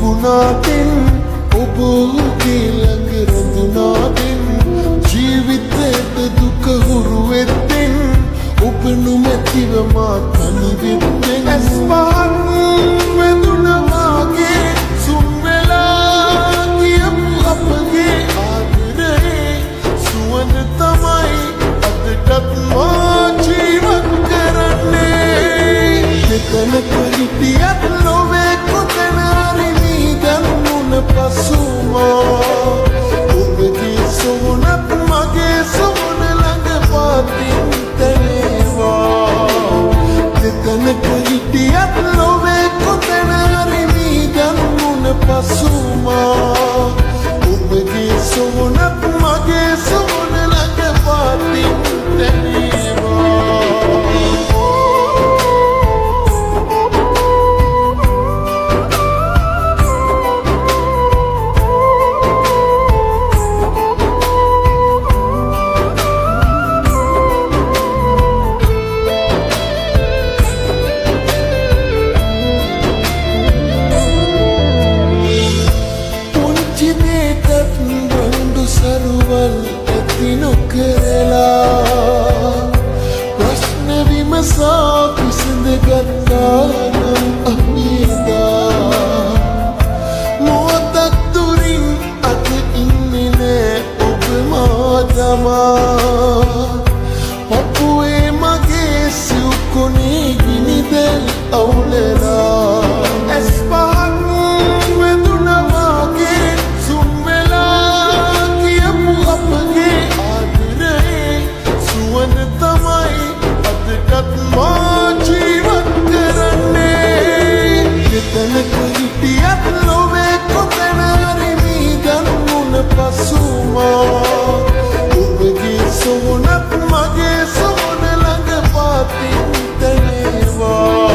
තිබුණාටින් ඔබ ඔහුගේ ළඟ රැඳුණාටින් ජීවිතයට දුක හුරු වෙත්තින් ඔබ නොමැතිව මා තනි වෙත්තින් ඇස් පහන් වැදුණා වාගේ සුන් වෙලා ගියපු අපගේ ආදරේ සුවඳ තමයි අදටත් මා ජීවත් කරන්නේ දෙතනක හිටියත් නොවේ කොතන Pasuma Ubegi sohonat mage sohon lag patin tanewa Detanaka hitiyat love kotana hari midan mun pasuma Ubegi sohonat mage sohon lag patin tanewa සරුවල් ඇති නොකරලා ප්‍රශ්න විමසා විසඳගත්තා නම් අපිදා මොහොතක් දුරින් අද ඉන්නේ නෑ ඔබ මා දමා පපුවේ මගේ සිව් කොනේ ගිනිදැල් අවුලලා ඇස් පහන් වැදුණා වාගේ සුන් අපගේ ආදරේ සුවඳ තමයි අදටත් මා ජීවත් කරන්නේ දෙතනක හිටියත් ලොවේ කොතන හරි මිදන් මුණ පසුමා ඔබගේ සොහොනත් මගේ සොහොන ළඟ පාතින් තනේවා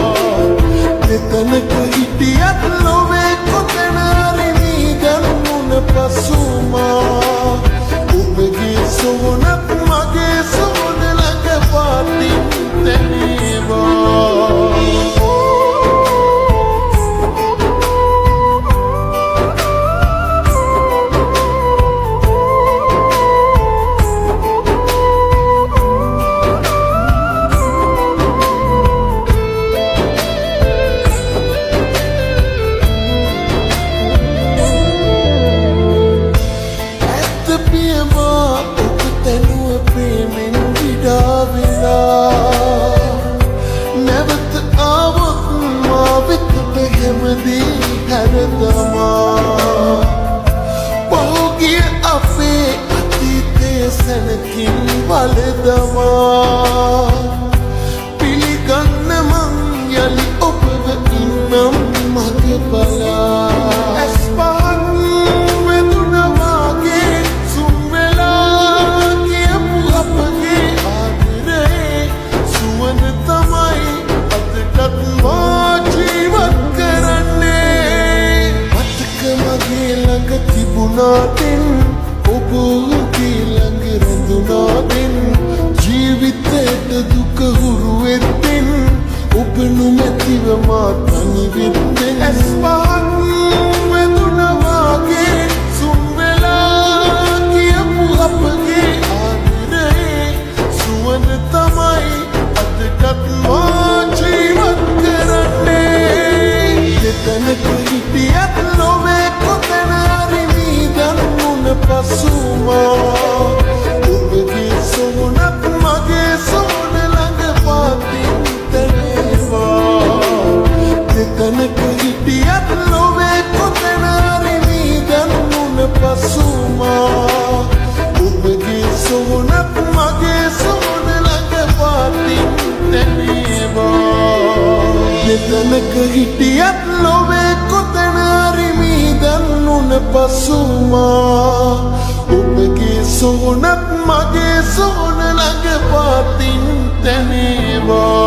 දෙතනක හිටියත් ලොවේ කොතන හරි මිදන් මුණ පසුමා sohonat mage sohon lag patin tanewa නැවත ආවොත් මා වෙතට හැමදේ හැරදමා පහුගිය අපේ අතීතය සැනකින් වලදමා පිළිගන්න මං යලි ඔබව ඉන්නම් මග බලා ඇස් පහන් වැදුණා වාගේ සුන් වෙලා ගියපු අපගේ ආදරේ සුවඳ තමයි අදටත් මා ජීවත් කරන්නේ මතක මගේ ළඟ තිබුණාටින් ඔබ ඔහුගේ ළඟ රැඳුණාටින් ජීවිතයට දුක හුරු වෙත්තින් ඔබ නොමැතිව මා තනි වෙත්තින් ඇස් පහන් වැදුණා වාගේ සුන් වෙලා ගියපු අපගේ ආදරේ සුවඳ තමයි අදටත් මා ජීවත් කරන්නේ දෙතනක හිටියත් ලොවේ කොතන හරි මිදන් මුණ පසුමා ඔබගේ සොහොනත් මගේ සොහොන ළඟ පාතින් තනේවා දෙතනක හිටියත් ලොවේ කොතන හරි මිදන් මුණ පසුමා ඔබගේ සොහොනත් මගේ සොහොන ළඟ පාතින් තනේවා දෙතනක හිටියත් ලොවේ කොතන පසුමා ඔබගේ සෝනත් මගේ සෝන ළඟ පාතින් තැනේවා